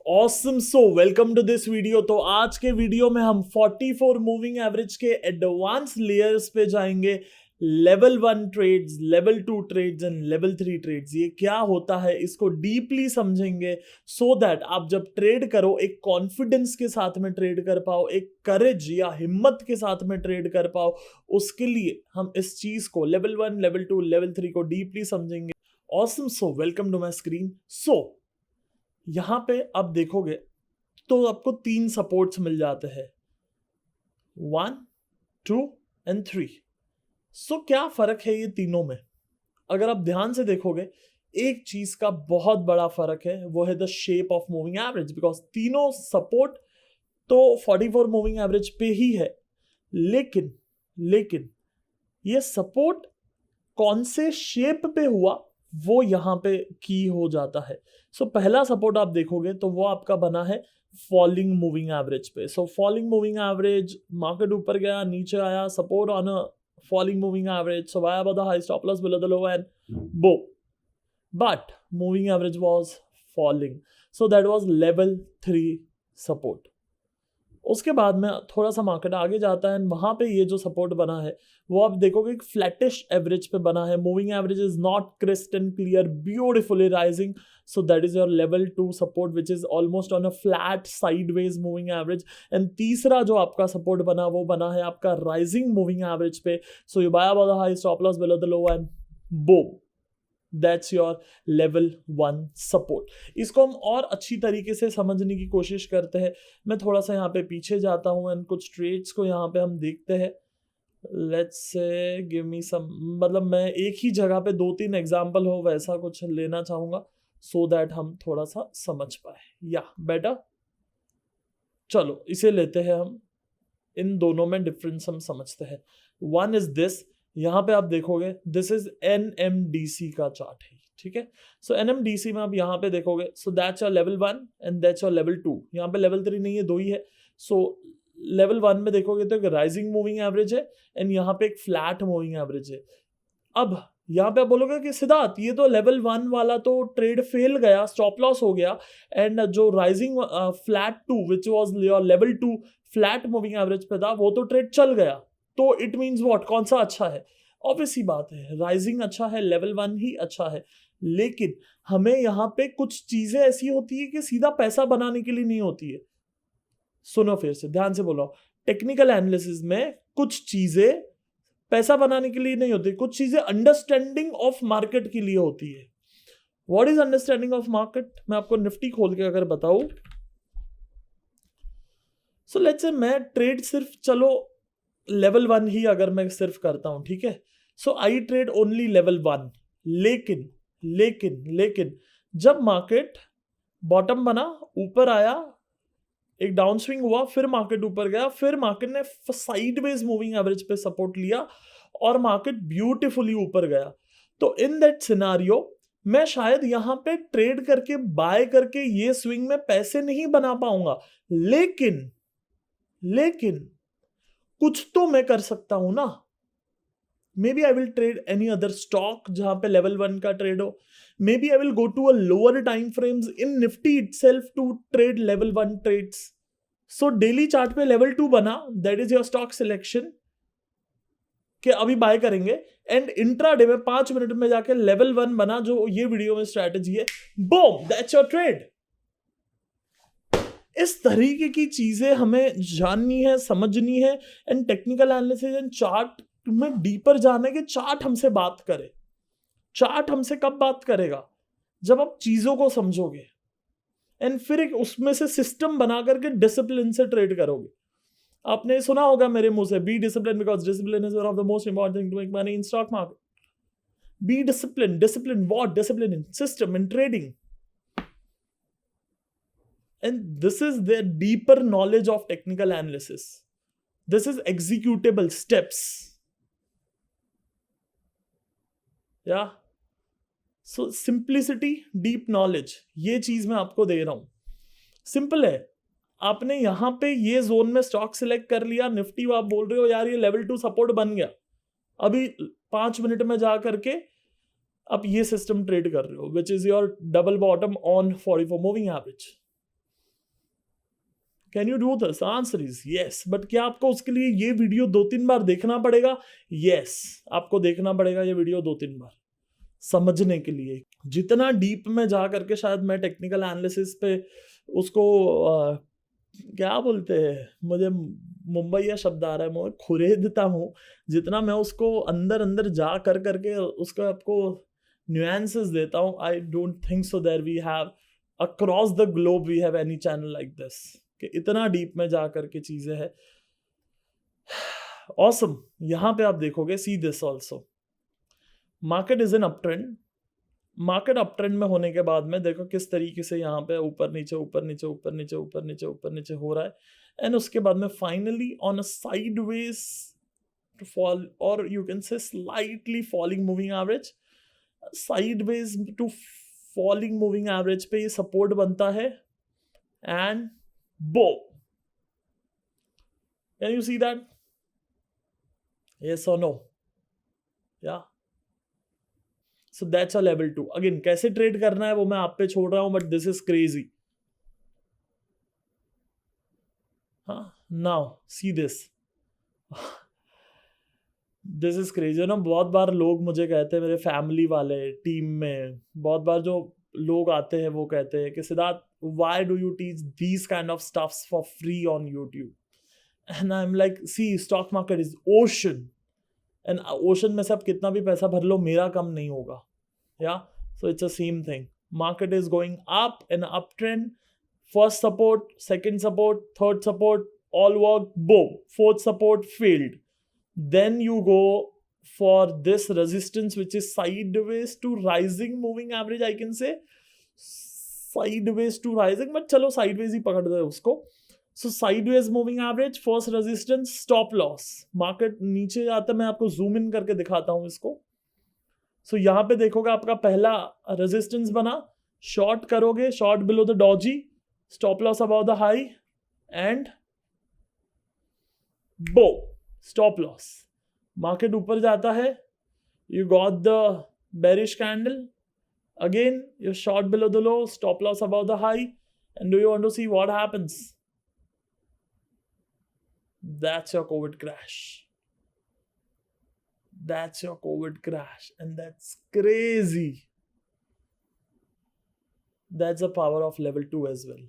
Awesome so welcome to this video. तो आज के वीडियो में हम 44 मूविंग एवरेज के एडवांस लेयर्स पे जाएंगे। Level 1 trades, level 2 trades and level 3 trades, ये क्या होता है इसको डीपली समझेंगे सो दैट आप जब ट्रेड करो एक कॉन्फिडेंस के साथ में ट्रेड कर पाओ, एक करेज या हिम्मत के साथ में ट्रेड कर पाओ। उसके लिए हम इस चीज को लेवल 1, लेवल 2, लेवल 3 को डीपली समझेंगे। Awesome so welcome to my screen. So यहां पे आप देखोगे तो आपको 3 सपोर्ट्स मिल जाते हैं, 1, 2 एंड 3। सो क्या फर्क है ये तीनों में? अगर आप ध्यान से देखोगे एक चीज का बहुत बड़ा फर्क है, वो है the shape of moving average. Because तीनों सपोर्ट तो 44 मूविंग एवरेज पे ही है, लेकिन लेकिन ये सपोर्ट कौन से शेप पे हुआ वो यहां पे की हो जाता है। सो पहला सपोर्ट आप देखोगे तो वो आपका बना है फॉलिंग मूविंग एवरेज पे। So falling moving average, market ऊपर गया नीचे आया, support on a falling moving average, so via buy the high, stop loss below the low and boom, but moving average was falling, so that was level 3 support. उसके बाद में थोड़ा सा market आगे जाता है, वहां पे ये जो सपोर्ट बना है वो आप देखोगे एक फ्लैटिश एवरेज पे बना है। Moving average is not crisp and clear, beautifully rising, so that is your level 2 support which is almost on a flat sideways moving average. And तीसरा जो आपका सपोर्ट बना वो बना है आपका राइजिंग मूविंग एवरेज पे। So you by about the high, stop loss below the low and boom, that's your level 1 support. इसको हम और अच्छी तरीके से समझने की कोशिश करते हैं। मैं थोड़ा सा यहाँ पे पीछे जाता हूँ एंड कुछ ट्रेड्स को यहाँ पे हम देखते हैं। लेट्स से गिव मी सम, मतलब मैं एक ही जगह पे 2-3 एग्जांपल हो वैसा कुछ लेना चाहूंगा सो दैट हम थोड़ा सा समझ पाए। या बेटर, चलो इसे लेते हैं हम। इन दोनों में डिफरेंस हम समझते हैं। वन इज दिस, यहां पे आप देखोगे दिस इज एनएमडीसी का चार्ट है, ठीक है। सो एनएमडीसी में आप यहां पे देखोगे, सो that's your level 1 and that's your level 2। यहां पे लेवल 3 नहीं है, 2 ही है। सो लेवल 1 में देखोगे तो एक राइजिंग मूविंग एवरेज है एंड यहाँ पे एक फ्लैट मूविंग एवरेज है। अब यहाँ पे आप बोलोगे कि सिद्धार्थ ये तो लेवल 1 वाला तो ट्रेड फेल गया, स्टॉप लॉस हो गया, एंड जो rising flat 2 which was your level 2 flat moving average पे था वो तो ट्रेड चल गया, तो इट मींस व्हाट, कौन सा अच्छा है? ऑब्वियस सी बात है राइजिंग अच्छा है, लेवल 1 ही अच्छा है। लेकिन हमें यहाँ पे कुछ चीजें ऐसी होती है कि सीधा पैसा बनाने के लिए नहीं होती है। सुनो फिर से, ध्यान से बोलो। टेक्निकल एनालिसिस में कुछ चीजें पैसा बनाने के लिए नहीं होती, कुछ चीजें अंडरस्टैंडिंग ऑफ मार्केट के लिए होती है। What is understanding of market? मैं आपको निफ्टी खोल के अगर बताऊं, सो लेट्स से मैं ट्रेड सिर्फ, चलो लेवल 1 ही अगर मैं सिर्फ करता हूं, ठीक है। सो आई ट्रेड ओनली लेवल 1। लेकिन लेकिन लेकिन जब मार्केट बॉटम बना, ऊपर आया, एक डाउन स्विंग हुआ, फिर मार्केट ऊपर गया, फिर मार्केट ने साइडवेज मूविंग एवरेज पे सपोर्ट लिया और मार्केट ब्यूटीफुली ऊपर गया, तो इन दैट सिनारियो मैं शायद यहां पे ट्रेड करके बाय करके ये स्विंग में पैसे नहीं बना पाऊंगा, लेकिन लेकिन कुछ तो मैं कर सकता हूं ना। Maybe I will trade any other stock जहां पे लेवल 1 का ट्रेड हो। Maybe I will go to a lower time frames in Nifty itself to trade level 1 trades. So daily chart पे लेवल 2 बना, that is your stock selection कि अभी bye करेंगे, and intraday में 5 मिनट में जाके लेवल 1 बना, जो ये वीडियो में स्ट्रैटेजी है, बूम, दैट्स योर ट्रेड। इस तरीके की चीजें हमें जाननी है, समझनी है, and technical analysis and chart में डीपर जाना है कि चार्ट हमसे बात करे। चार्ट हमसे कब बात करेगा? जब आप चीजों को समझोगे एंड फिर एक उसमें से सिस्टम बना करके डिसिप्लिन से ट्रेड करोगे। आपने सुना होगा मेरे मुंह से, be discipline because discipline is one of the most important thing to make money in stock market. Be discipline, discipline what? Discipline in system, in trading, and this is their deeper knowledge of technical analysis. This is executable steps. Yeah, so simplicity, deep knowledge, ये चीज मैं आपको दे रहा हूं। Simple है, आपने यहां पे ये जोन में स्टॉक सिलेक्ट कर लिया, निफ्टी आप बोल रहे हो यार ये लेवल 2 सपोर्ट बन गया, अभी 5 मिनट में जा करके आप ये सिस्टम ट्रेड कर रहे हो, which is your double bottom on 44 moving average. Can you do this? Answer is yes. But क्या आपको उसके लिए ये वीडियो 2-3 बार देखना पड़ेगा? यस, आपको देखना पड़ेगा ये वीडियो 2-3 बार समझने के लिए. जितना डीप में जा करके शायद मैं टेक्निकल एनालिसिस पे उसको क्या बोलते हैं, मुझे मुंबई या शब्द आ रहा है, मैं खुरेदता हूँ. जितना मैं उसको अंदर अंदर जा कर करके उसको आपको न्यूएंसेस देता हूँ. I don't think so there we have across the globe we have any channel like this, कि इतना डीप में जा करके चीजें हैं. ऑसम. यहां पे आप देखोगे, see this also, market is in up trend. Market up trend में होने के बाद में देखो किस तरीके से यहाँ पे ऊपर नीचे ऊपर नीचे ऊपर नीचे ऊपर नीचे ऊपर नीचे हो रहा है. एंड उसके बाद में finally on a sideways fall, और you can say slightly falling moving average, sideways to falling moving average पे ये सपोर्ट बनता है. And boom, can you see that? Yes और no? Yeah. So that's a level 2. Again, कैसे trade करना है वो मैं आप पे छोड़ रहा हूं, बट दिस इज क्रेजी. हाँ, now see this. This is crazy ना. बहुत बार लोग मुझे कहते हैं, मेरे फैमिली वाले टीम में बहुत बार जो लोग आते हैं वो कहते हैं कि Siddharth, why do you teach these kind of stuffs for free on YouTube? And I am like, see, stock market is ocean, and ocean में से आप कितना भी पैसा भर लो, मेरा कम नहीं होगा. Yeah, so it's the same thing. Market is going up in an uptrend. First support, second support, third support, all worked, boom. Fourth support failed. Then you go for this resistance, which is sideways to rising moving average. I can say sideways to rising, but चलो sideways ही पकड़ दे उसको. So sideways moving average, first resistance, stop loss. Market नीचे आता है, मैं आपको zoom in करके दिखाता हूँ इसको. सो यहां पे देखोगे आपका पहला रेजिस्टेंस बना, शॉर्ट करोगे, short below the doji, stop loss about the high, and बो, स्टॉप लॉस. मार्केट ऊपर जाता है, you got the bearish candle, again you short below the low, stop loss about the high, and do you want to see what happens? That's your COVID crash. That's your COVID crash, and that's crazy. That's the power of level 2 as well.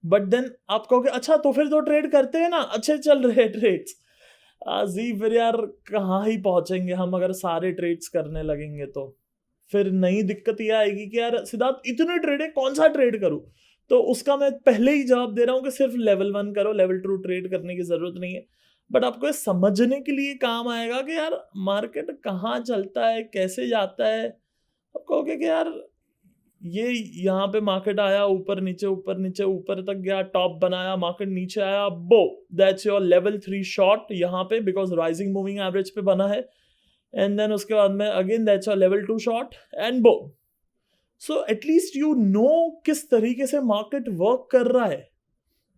But then आप कहोगे, अच्छा तो फिर तो trade करते हैं ना, अच्छे चल रहे ट्रेड्स. जी, फिर यार कहाँ ही पहुंचेंगे हम अगर सारे ट्रेड्स करने लगेंगे तो. फिर नई दिक्कत ये आएगी कि यार सिद्धार्थ इतने ट्रेड है, कौन सा ट्रेड करूं? तो उसका मैं पहले ही जवाब दे रहा हूं कि सिर्फ लेवल 1 करो, लेवल 2 ट्रेड करने की जरूरत नहीं है. बट आपको ये समझने के लिए काम आएगा कि यार मार्केट कहाँ चलता है, कैसे जाता है. आप कहोगे कि यार ये यहाँ पे मार्केट आया, ऊपर नीचे ऊपर नीचे ऊपर तक गया, टॉप बनाया, मार्केट नीचे आया, बो, दैट्स योर लेवल 3 शॉर्ट यहाँ पे, बिकॉज राइजिंग मूविंग एवरेज पे बना है. एंड देन उसके बाद में again that's your level 2 short, and boom. So at least you know किस तरीके से मार्केट वर्क कर रहा है.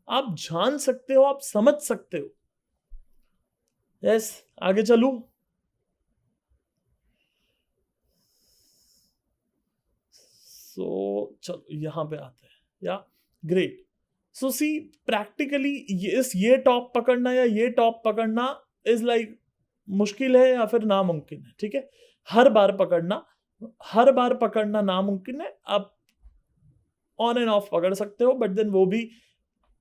आप जान सकते हो, आप समझ सकते हो. यस, आगे चलू. सो चलो यहां पे आते हैं. या, ग्रेट. सो सी, प्रैक्टिकली ये टॉप पकड़ना या ये टॉप पकड़ना इज लाइक मुश्किल है या फिर नामुमकिन है. ठीक है, हर बार पकड़ना नामुमकिन है. आप ऑन एंड ऑफ पकड़ सकते हो, बट देन वो भी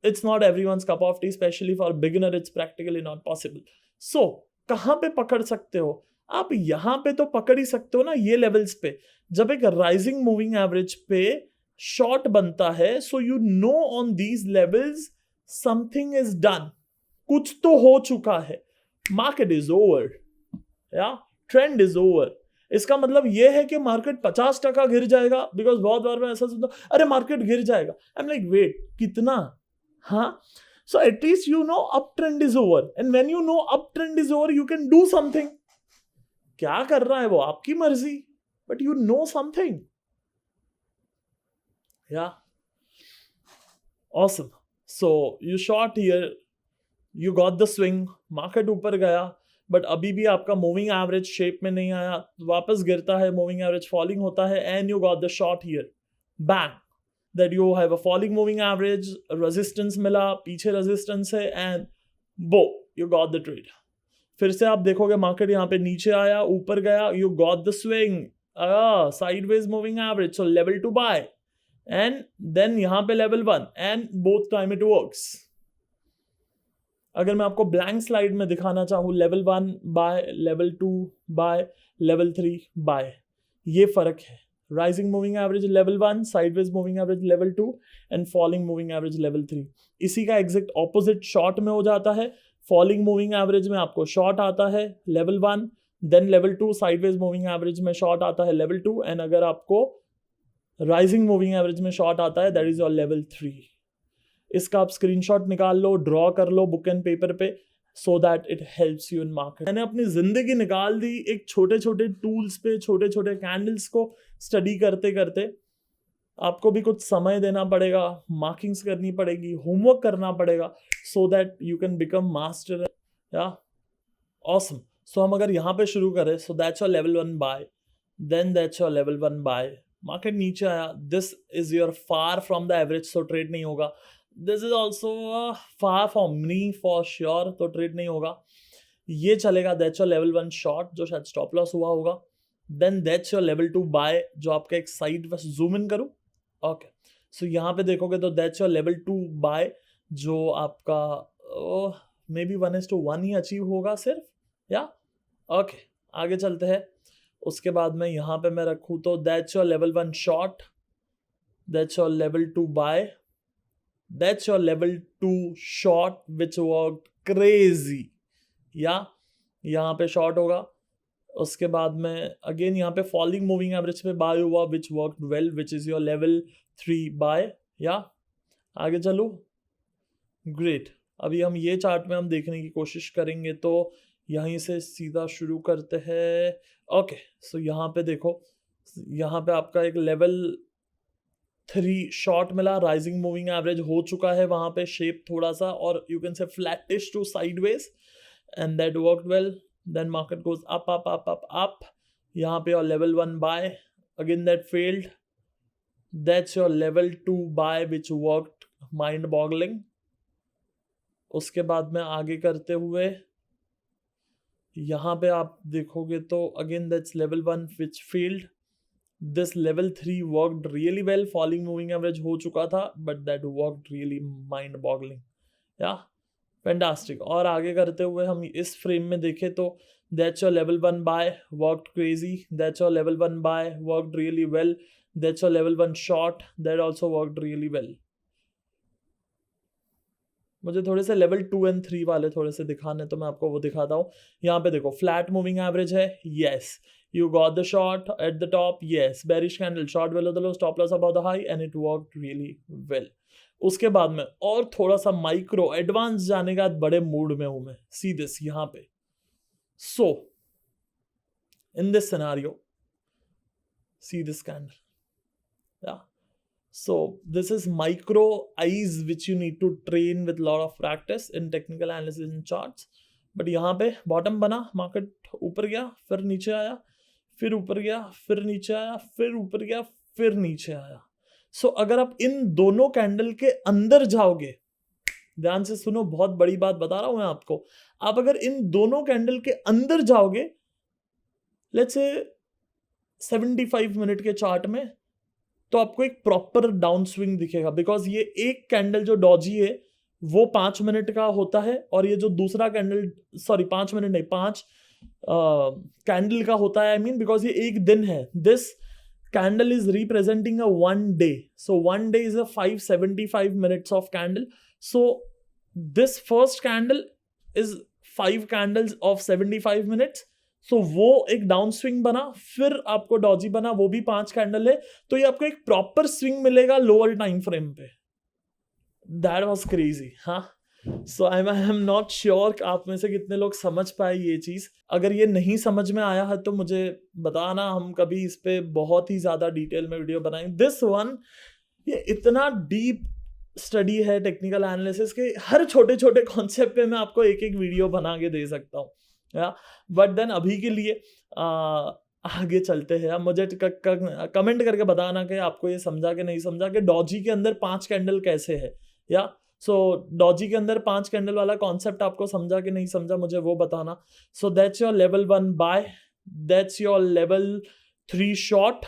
it's not everyone's cup of tea, specially for beginner it's practically not possible. So कहां पे पकड़ सकते हो आप? यहां पे तो पकड़ ही सकते हो ना, ये लेवल्स पे. जब एक राइजिंग मूविंग एवरेज पे शॉर्ट बनता है, so you know on these levels something is done, कुछ तो हो चुका है. मार्केट इज ओवर, या ट्रेंड इज ओवर. इसका मतलब यह है कि मार्केट 50% गिर जाएगा, बिकॉज बहुत बार मैं ऐसा सुनता हूं, अरे मार्केट गिर जाएगा. आई एम लाइक, वेट, कितना? हाँ. So at least you know uptrend is over, and when you know uptrend is over, you can do something. क्या कर रहा है वो आपकी मर्जी, but you know something. Yeah. Awesome. So you short here, you got the swing, market ऊपर गया, but अभी भी आपका मूविंग एवरेज शेप में नहीं आया, वापस गिरता है, मूविंग एवरेज फॉलिंग होता है, and you got the short here. Bang. That you have a falling moving average, resistance मिला, पीछे रेजिस्टेंस है, एंड बो यू गॉट द ट्रेड। फिर से आप देखोगे मार्केट यहाँ पे नीचे आया, ऊपर गया, you got the swing, sideways moving average, so level 2 buy, and then यहाँ पे level 1, and both time it works. अगर मैं आपको ब्लैंक स्लाइड में दिखाना चाहूँ, level 1 buy, level 2 buy, level 3 buy, ये फर्क है। Rising moving average level 1, sideways moving average level 2, and falling moving average level 3। इसी का एग्जैक्ट ऑपोजिट शॉर्ट में हो जाता है। फॉलिंग मूविंग एवरेज में आपको शॉर्ट आता है level 1, then level 2, sideways moving average में शॉर्ट आता है लेवल 2, एंड अगर आपको राइजिंग मूविंग एवरेज में शॉर्ट आता है, दैट इज योर लेवल 3। इसका आप स्क्रीनशॉट निकाल लो, ड्रॉ कर लो बुक एंड पेपर पे, so that it helps you in market. मैंने अपनी जिंदगी निकाल दी एक छोटे छोटे टूल्स पे, छोटे छोटे कैंडल्स को स्टडी करते करते। आपको भी कुछ समय देना पड़ेगा, मार्किंग्स करनी पड़ेगी, होमवर्क करना पड़ेगा, so that you can become master. या ऑसम। सो हम अगर यहाँ पे शुरू करें, so that's your level 1 buy, then that's your level 1 buy, market नीचे आया, this is your far from the average, so trade नहीं होगा। This is also far from me for sure, तो ट्रेड नहीं होगा। ये चलेगा, दैट्स योर लेवल 1 शॉर्ट, जो शायद स्टॉप लॉस हुआ होगा। Then that's your level 2 buy, जो आपका एक साइड, बस जूम इन करूं, ओके। सो यहाँ पे देखोगे तो दैट्स योर लेवल 2 बाय, जो आपका मे बी 1:1 ही अचीव होगा सिर्फ, या ओके। आगे चलते हैं। उसके बाद में यहाँ पे मैं रखूँ तो that's your level 1 short, that's your level 2 buy, that's your level 2 short which worked crazy, या यहाँ पे शॉर्ट होगा। उसके बाद में अगेन यहाँ पे फॉलिंग मूविंग एवरेज पे बाय हुआ, which worked well, which is your level 3 buy, या आगे चलो, ग्रेट। अभी हम ये चार्ट में हम देखने की कोशिश करेंगे, तो यहीं से सीधा शुरू करते हैं, ओके। सो यहाँ पे देखो, यहाँ पे आपका एक लेवल 3 शॉर्ट मिला, राइजिंग मूविंग एवरेज हो चुका है वहां पे, शेप थोड़ा सा, और you can say flattish to sideways, and that worked well. Then market goes up up up up up, यहाँ पे और level 1 buy, again that failed, that's your level 2 buy which worked mind boggling. उसके बाद में आगे करते हुए यहाँ पे आप देखोगे तो again that's level 1 which failed, this level 3 worked really well, falling moving average हो चुका था, but that worked really mind boggling, या फैंटास्टिक। और आगे करते हुए हम इस फ्रेम में देखें तो that's your level 1 buy, worked crazy, that's your level 1 buy, worked really well, that's your level 1 short, that also worked really well. मुझे थोड़े से लेवल 2 एंड 3 वाले थोड़े से दिखाने, तो मैं आपको वो दिखाता हूँ। यहाँ पे देखो फ्लैट मूविंग एवरेज है, yes, you got the short at the top, yes, bearish candle, short below the low, stop loss above the high, and it worked really well। उसके बाद में और थोड़ा सा माइक्रो एडवांस जाने का बड़े मूड में हूं मैं, सी दिस यहाँ पे। So in this scenario, see this candle, yeah so this is micro eyes which you need to train with lot of practice in technical analysis in charts। But यहाँ पे बॉटम बना, market ऊपर गया, फिर नीचे आया, फिर ऊपर गया, फिर नीचे आया, फिर ऊपर गया, फिर नीचे आया। सो अगर आप इन दोनों कैंडल के अंदर जाओगे, ध्यान से सुनो, बहुत बड़ी बात बता रहा हूं मैं आपको, आप अगर इन दोनों कैंडल के अंदर जाओगे, लेट्स से 75 मिनट के चार्ट में, तो आपको एक प्रॉपर डाउन स्विंग दिखेगा, बिकॉज ये एक कैंडल जो डॉजी है वो 5 मिनट का होता है, और ये जो दूसरा कैंडल, सॉरी 5 मिनट नहीं, 5 कैंडल का होता है, आई मीन, बिकॉज ये एक दिन है। This candle is representing a 1 day, so 1 day is a 575 minutes of candle. So this first candle is 5 candles of 75 minutes, so वो एक डाउन स्विंग बना, फिर आपको डॉजी बना, वो भी 5 कैंडल है, तो ये आपको एक प्रॉपर स्विंग मिलेगा लोअर टाइम फ्रेम पे। दैट वाज क्रेजी, हाँ। सो आई एम नॉट श्योर आप में से कितने लोग समझ पाए ये चीज। अगर ये नहीं समझ में आया है तो मुझे बताना, हम कभी इस पे बहुत ही ज्यादा डिटेल में वीडियो बनाएंगे। दिस वन, ये इतना डीप स्टडी है टेक्निकल एनालिसिस के, हर छोटे छोटे कॉन्सेप्ट पे मैं आपको एक एक वीडियो बना के दे सकता हूँ, या बट देन अभी के लिए आगे चलते हैं। अब मुझे कमेंट करके बताना कि आपको ये समझा कि नहीं समझा कि डॉजी के अंदर 5 कैंडल कैसे है, या सो डॉजी के अंदर 5 कैंडल वाला कॉन्सेप्ट आपको समझा कि नहीं समझा, मुझे वो बताना। So that's your level 1 buy, that's your level 3 short,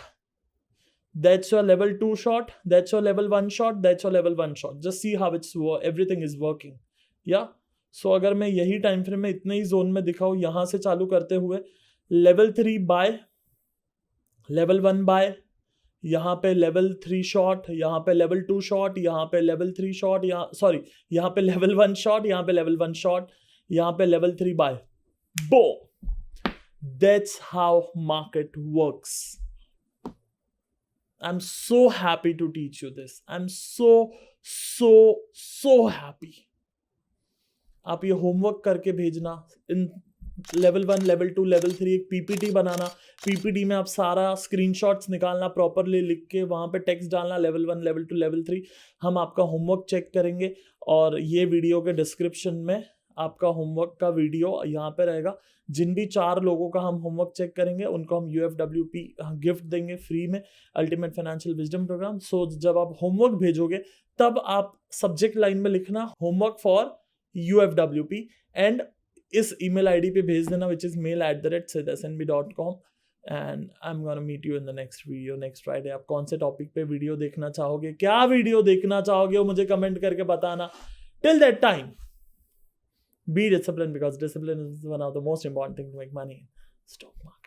that's your level 2 shot, that's your level 1 shot, that's your level 1 shot. Just see how it's everything is working. Yeah, so अगर मैं यही टाइम फ्रेम में इतने ही zone में दिखाऊँ, यहाँ से चालू करते हुए लेवल 3 बाय, लेवल 1 बाय, यहाँ पे लेवल 3 शॉट, यहाँ पे लेवल 2 शॉट, यहाँ पे लेवल 3 शॉट, यहाँ सॉरी यहाँ पे लेवल 1 शॉट, यहाँ पे लेवल 1 शॉट, यहाँ पे लेवल 3 बाय, बो। That's how market works. I'm so happy to teach you this. I'm so happy. आप ये होमवर्क करके भेजना, इन लेवल 1, लेवल 2, लेवल 3 एक पीपीटी बनाना, पीपीटी में आप सारा स्क्रीनशॉट्स निकालना, प्रॉपरली लिख के वहाँ पे टेक्स्ट डालना, लेवल 1, लेवल 2, लेवल 3। हम आपका होमवर्क चेक करेंगे और ये वीडियो के डिस्क्रिप्शन में आपका होमवर्क का वीडियो यहाँ पे रहेगा। जिन भी 4 लोगों का हम होमवर्क चेक करेंगे उनको हम UFWP गिफ्ट देंगे फ्री में, अल्टीमेट फाइनेंशियल विजडम प्रोग्राम। सो जब आप होमवर्क भेजोगे तब आप सब्जेक्ट लाइन में लिखना होमवर्क फॉर UFWP एंड इस ईमेल आईडी पे भेज देना, which is mail@siddharth.com। And I am gonna meet you in the next video next Friday. आप कौन से टॉपिक पे वीडियो देखना चाहोगे, क्या वीडियो देखना चाहोगे, वो मुझे कमेंट करके बताना। Till that time, be disciplined, because discipline is one of the most important things to make money in stock market.